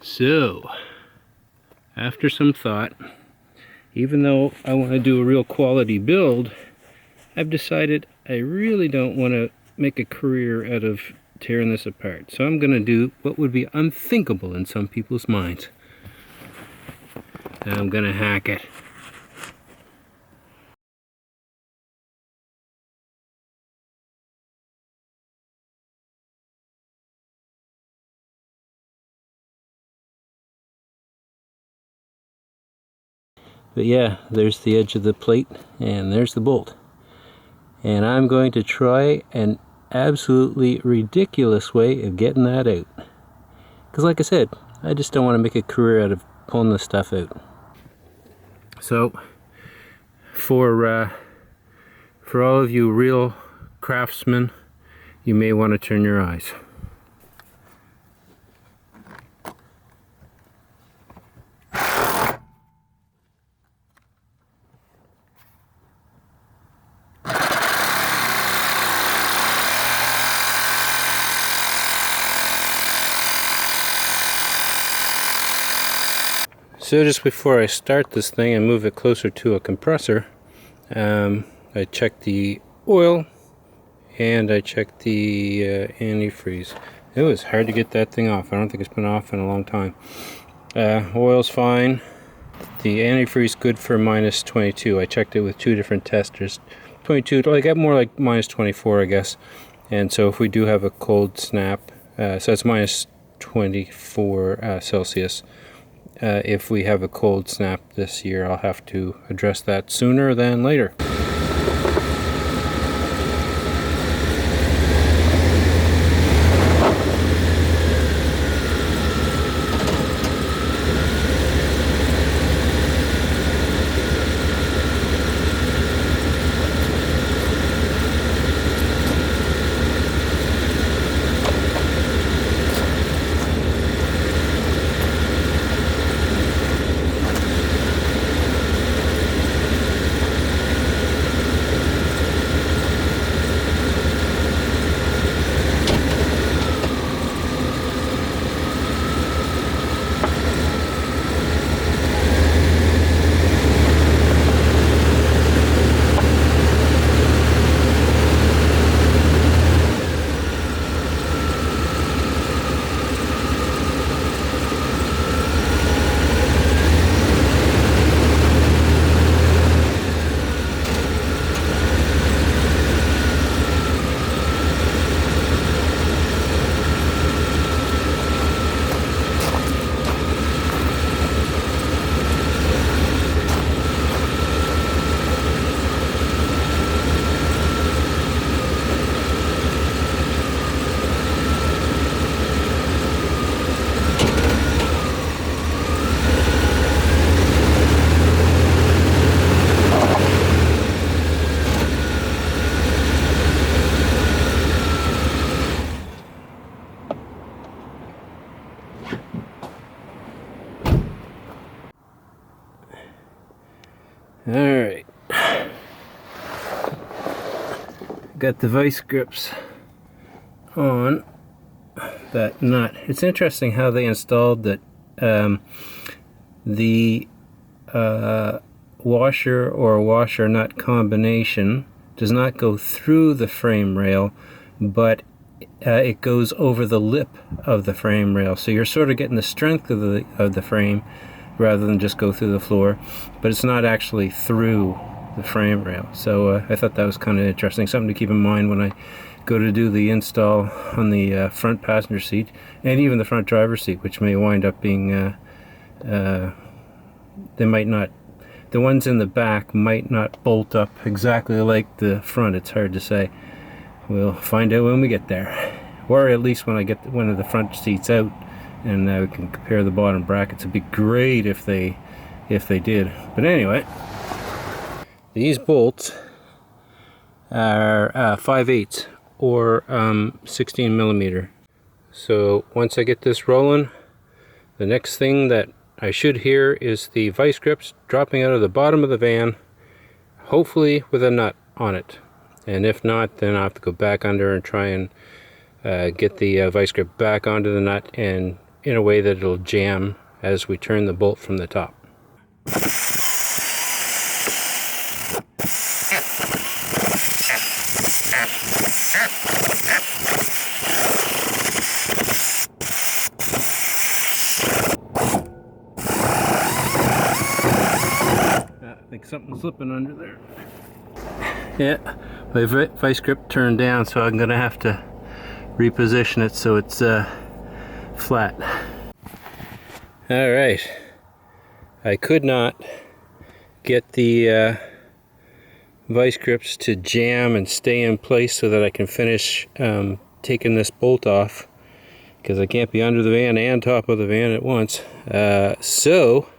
So, after some thought, even though I want to do a real quality build, I've decided I really don't want to make a career out of tearing this apart. So I'm going to do what would be unthinkable in some people's minds. I'm going to hack it. But yeah, there's the edge of the plate and there's the bolt. And I'm going to try an absolutely ridiculous way of getting that out. Because like I said, I just don't want to make a career out of pulling this stuff out. So, for all of you real craftsmen, you may want to turn your eyes. So just before I start this thing and move it closer to a compressor, I checked the oil and I checked the antifreeze. It was hard to get that thing off. I don't think it's been off in a long time. Oil's fine. The antifreeze good for minus 22. I checked it with two different testers. 22, like more like minus 24, I guess. And so if we do have a cold snap, so it's minus 24 Celsius. If we have a cold snap this year, I'll have to address that sooner than later. Alright, got the vice grips on that nut. It's interesting how they installed that the washer or washer nut combination does not go through the frame rail, but it goes over the lip of the frame rail, so you're sort of getting the strength of the frame rather than just go through the floor, but it's not actually through the frame rail. So I thought that was kind of interesting, something to keep in mind when I go to do the install on the front passenger seat and even the front driver's seat, which may wind up being they might not, the ones in the back might not bolt up exactly like the front. It's hard to say. We'll find out when we get there, or at least when I get one of the front seats out and we can compare the bottom brackets. It'd be great if they did. But anyway, these bolts are 5/8 or 16 millimeter. So once I get this rolling, the next thing that I should hear is the vice grips dropping out of the bottom of the van, hopefully with a nut on it. And if not, then I'll have to go back under and try and get the vice grip back onto the nut and in a way that it'll jam as we turn the bolt from the top. I think something's slipping under there. Yeah, my vice grip turned down, so I'm gonna have to reposition it so it's flat. All right, I could not get the vice grips to jam and stay in place so that I can finish taking this bolt off, because I can't be under the van and top of the van at once. So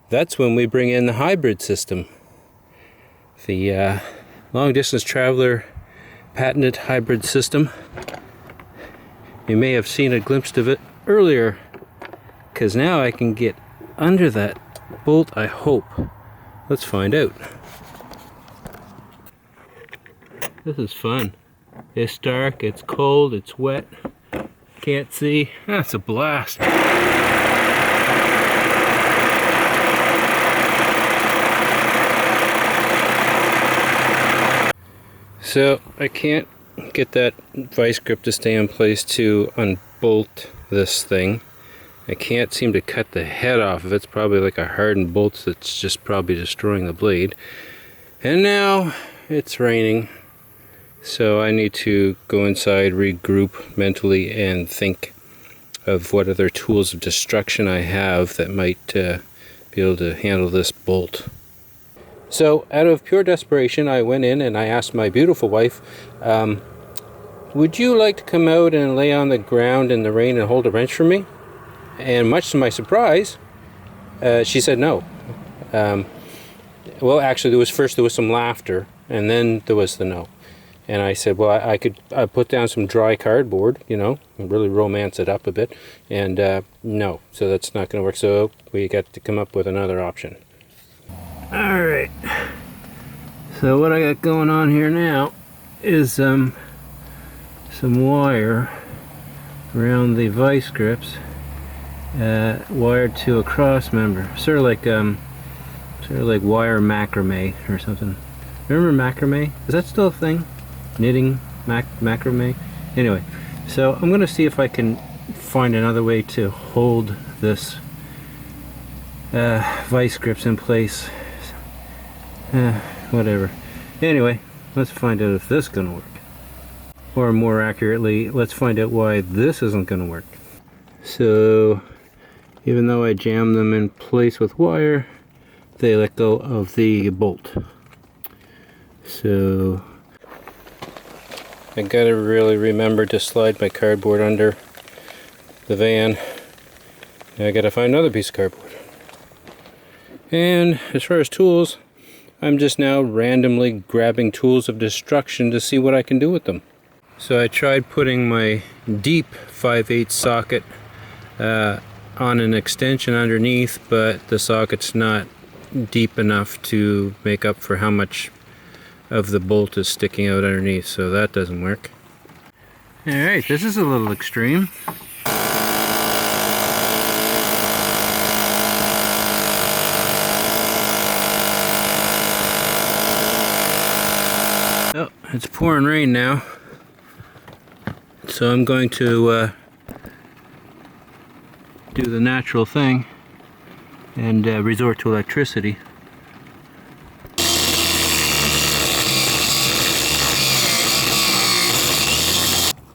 that's when we bring in the hybrid system. The long distance traveler patented hybrid system. You may have seen a glimpse of it earlier, because now I can get under that bolt, I hope. Let's find out. This is fun. It's dark, it's cold, it's wet. Can't see. That's a blast. So I can't get that vice grip to stay in place to unbolt this thing. I can't seem to cut the head off of it. It's probably like a hardened bolt that's just probably destroying the blade. And now it's raining, so I need to go inside, regroup mentally, and think of what other tools of destruction I have that might be able to handle this bolt. So out of pure desperation, I went in and I asked my beautiful wife, would you like to come out and lay on the ground in the rain and hold a wrench for me? And much to my surprise, she said no. Well, actually, there was some laughter, and then there was the no. And I said, well, I put down some dry cardboard, you know, and really romance it up a bit. And no, so that's not going to work. So we got to come up with another option. All right. So what I got going on here now is some wire around the vice grips, wired to a cross member, sort of like wire macrame or something. Remember macrame? Is that still a thing? Knitting macrame? Anyway, so I'm going to see if I can find another way to hold this vice grips in place. Whatever. Anyway, let's find out if this is going to work. Or more accurately, let's find out why this isn't going to work. So, even though I jam them in place with wire, they let go of the bolt. So, I gotta really remember to slide my cardboard under the van. Now I gotta find another piece of cardboard. And as far as tools, I'm just now randomly grabbing tools of destruction to see what I can do with them. So I tried putting my deep 5/8 socket on an extension underneath, but the socket's not deep enough to make up for how much of the bolt is sticking out underneath, so that doesn't work. Alright, this is a little extreme. Oh, it's pouring rain now, so I'm going to do the natural thing and resort to electricity.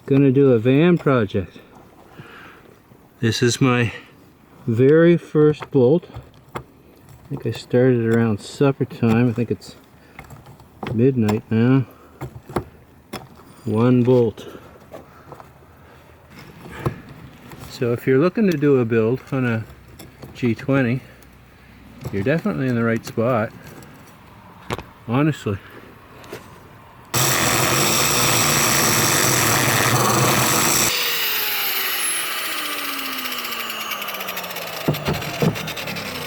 Gonna do a van project. This is my very first bolt. I think I started around supper time. I think it's midnight now. One bolt. So if you're looking to do a build on a G20, you're definitely in the right spot. Honestly.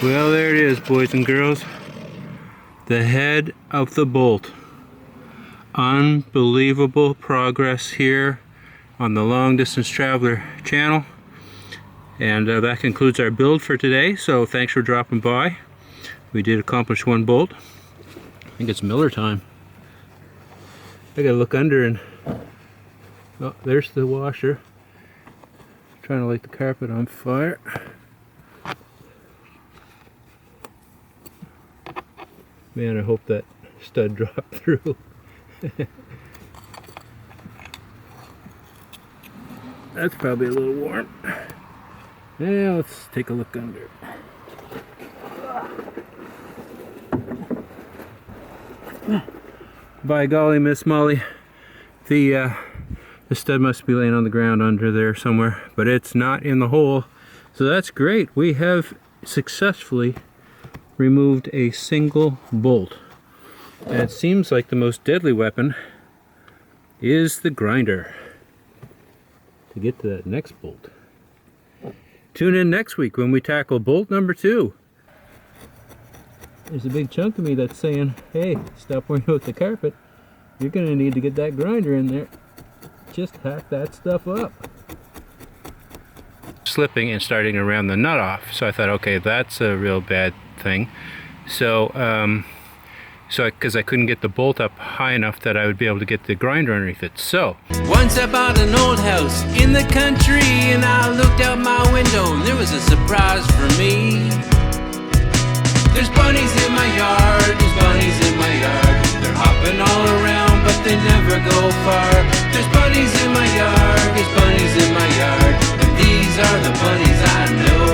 Well, there it is, boys and girls. The head of the bolt. Unbelievable progress here on the Long Distance Traveler channel. And that concludes our build for today, so thanks for dropping by. We did accomplish one bolt. I think it's Miller time. I gotta look under and... oh, there's the washer. Trying to light the carpet on fire. Man, I hope that stud dropped through. That's probably a little warm. Yeah, let's take a look under. By golly, Miss Molly, the stud must be laying on the ground under there somewhere, but it's not in the hole, so that's great. We have successfully removed a single bolt. And it seems like the most deadly weapon is the grinder to get to that next bolt. Tune in next week when we tackle bolt number 2. There's a big chunk of me that's saying, hey, stop worrying about the carpet. You're going to need to get that grinder in there. Just hack that stuff up. Slipping and starting to round the nut off. So I thought, okay, that's a real bad thing. So, because I couldn't get the bolt up high enough that I would be able to get the grinder underneath it. So, once I bought an old house in the country, and I looked out my window, and there was a surprise for me. There's bunnies in my yard, there's bunnies in my yard. They're hopping all around, but they never go far. There's bunnies in my yard, there's bunnies in my yard, and these are the bunnies I know.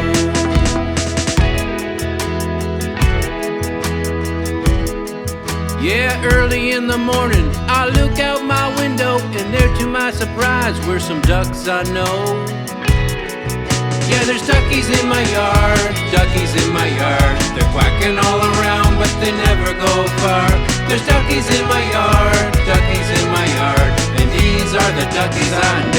Yeah, early in the morning, I look out my window, and there to my surprise were some ducks I know. Yeah, there's duckies in my yard, duckies in my yard. They're quacking all around, but they never go far. There's duckies in my yard, duckies in my yard, and these are the duckies I know.